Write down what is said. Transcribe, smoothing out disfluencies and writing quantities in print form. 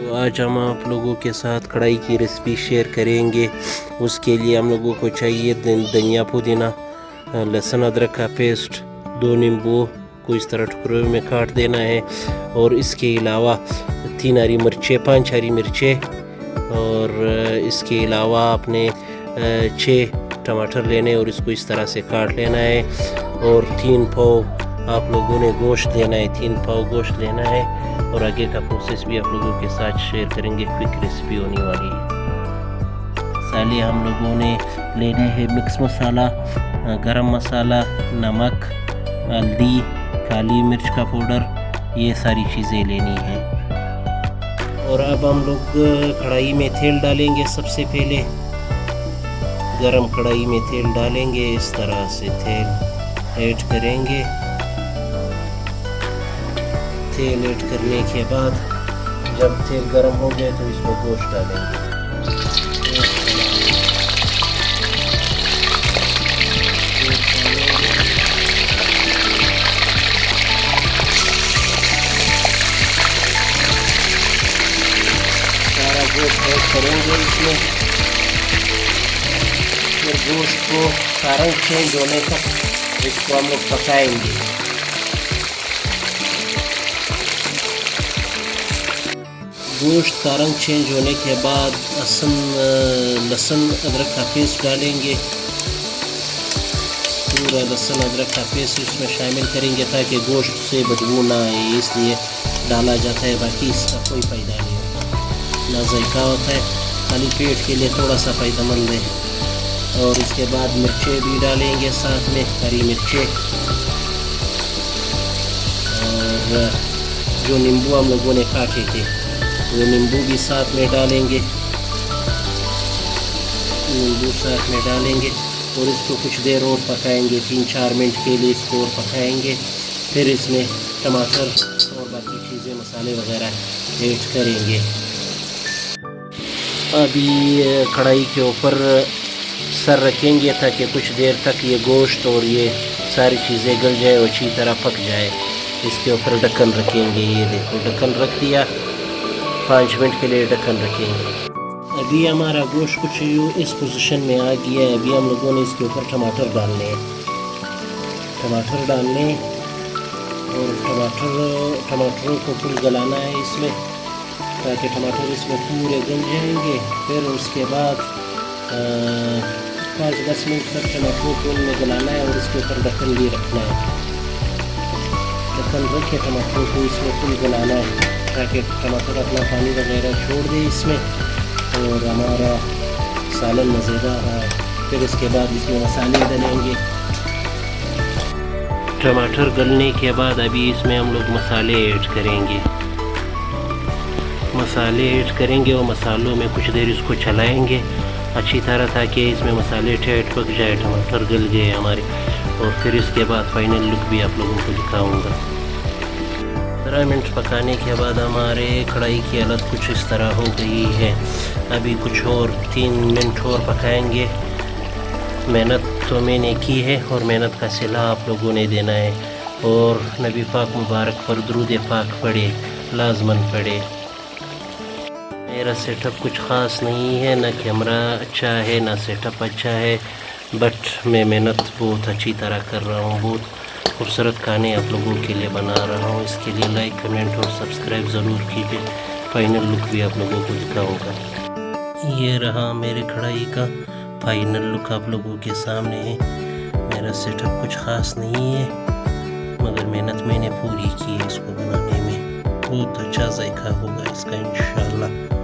तो आज हम आप लोगों के साथ कढ़ाई की रेसिपी शेयर करेंगे। उसके लिए हम लोगों को चाहिए धनिया पुदीना, लहसुन अदरक का पेस्ट, 2 नींबू को इस तरह टुकड़ों में काट देना है। और इसके अलावा 3 हरी मिर्चें, 5 हरी मिर्चें, और इसके अलावा आपने 6 टमाटर लेने और इसको इस तरह से काट लेना है। और 3 पाव आप लोगों ने गोश्त लेना है, 3 पाव गोश्त लेना है। और आगे का प्रोसेस भी आप लोगों के साथ शेयर करेंगे। क्विक रेसिपी होने वाली है। मसाले हम लोगों ने लेने हैं मिक्स मसाला, गरम मसाला, नमक, हल्दी, काली मिर्च का पाउडर, ये सारी चीज़ें लेनी हैं। और अब हम लोग कढ़ाई में तेल डालेंगे। सबसे पहले गरम कढ़ाई में तेल डालेंगे, इस तरह से तेल ऐड करेंगे। तेल ऐड करने के बाद जब तेल गर्म हो जाए तो इसमें गोश्त डालेंगे। सारा गोश्त ऐड करेंगे इसमें। फिर गोश्त को का रंग चेंज होने तक इसको हम लोग पकाएंगे। गोश्त का रंग चेंज होने के बाद लहसुन अदरक का पेस्ट डालेंगे। पूरा लहसुन अदरक का पेस्ट इसमें शामिल करेंगे ताकि गोश्त से बदबू ना आए, इसलिए डाला जाता है। बाकी इसका कोई फ़ायदा नहीं होता, ना जायका होता है, खाली पेट के लिए थोड़ा सा फ़ायदेमंद है। और इसके बाद मिर्चें भी डालेंगे साथ में, हरी मिर्चें। और जो नींबू हम लोगों ने काटे थे वो नींबू भी साथ में डालेंगे। नींबू साथ में डालेंगे और इसको कुछ देर और पकाएंगे, 3-4 मिनट के लिए इसको और पकाएंगे। फिर इसमें टमाटर और बाकी चीज़ें, मसाले वगैरह ऐड करेंगे। अभी कढ़ाई के ऊपर सर रखेंगे ताकि कुछ देर तक ये गोश्त और ये सारी चीज़ें गल जाए और अच्छी तरह पक जाए। इसके ऊपर ढक्कन रखेंगे। ये देखो ढक्कन रख दिया, 5 मिनट के लिए ढक्कन रखेंगे। अभी हमारा गोश्त कुछ इस पोजीशन में आ गया है। अभी हम लोगों ने इसके ऊपर टमाटर डालने हैं। टमाटर डालने और टमाटरों को फुल गलाना है इसमें, ताकि टमाटर इसमें पूरे गल जाएंगे। फिर उसके बाद 5-10 मिनट तक टमाटरों को इनमें गलाना है और इसके ऊपर ढक्कन भी रखना है। ढक्कन रख के टमाटरों को इसमें फुल गलाना है ताकि टमाटर अपना पानी वगैरह छोड़ दे इसमें और हमारा सालन मज़ेदार है। फिर उसके बाद इसमें मसाले डालेंगे। टमाटर गलने के बाद अभी इसमें हम लोग मसाले ऐड करेंगे। मसाले ऐड करेंगे और मसालों में कुछ देर इसको चलाएंगे अच्छी तरह ताकि इसमें मसाले ठेठ पक जाए, टमाटर गल गए हमारे। और फिर इसके बाद फाइनल लुक भी आप लोगों को दिखाऊंगा। 15 मिनट पकाने के बाद हमारे कढ़ाई की हालत कुछ इस तरह हो गई है। अभी कुछ और 3 मिनट और पकाएंगे। मेहनत तो मैंने की है और मेहनत का सिला आप लोगों ने देना है। और नबी पाक मुबारक पर दुरूद पाक पढ़े, लाजमन पढ़े। मेरा सेटअप कुछ ख़ास नहीं है, ना कैमरा अच्छा है ना सेटअप अच्छा है, बट मैं मेहनत बहुत अच्छी तरह कर रहा हूँ। बहुत खूबसूरत खाने आप लोगों के लिए बना रहा हूँ। इसके लिए लाइक, कमेंट और सब्सक्राइब ज़रूर कीजिए। फाइनल लुक भी आप लोगों को दिखाऊंगा। ये रहा मेरे कढ़ाई का फाइनल लुक आप लोगों के सामने है। मेरा सेटअप कुछ ख़ास नहीं है, मगर मेहनत मैंने पूरी की है इसको बनाने में। बहुत अच्छा जायका होगा इसका इंशाल्लाह।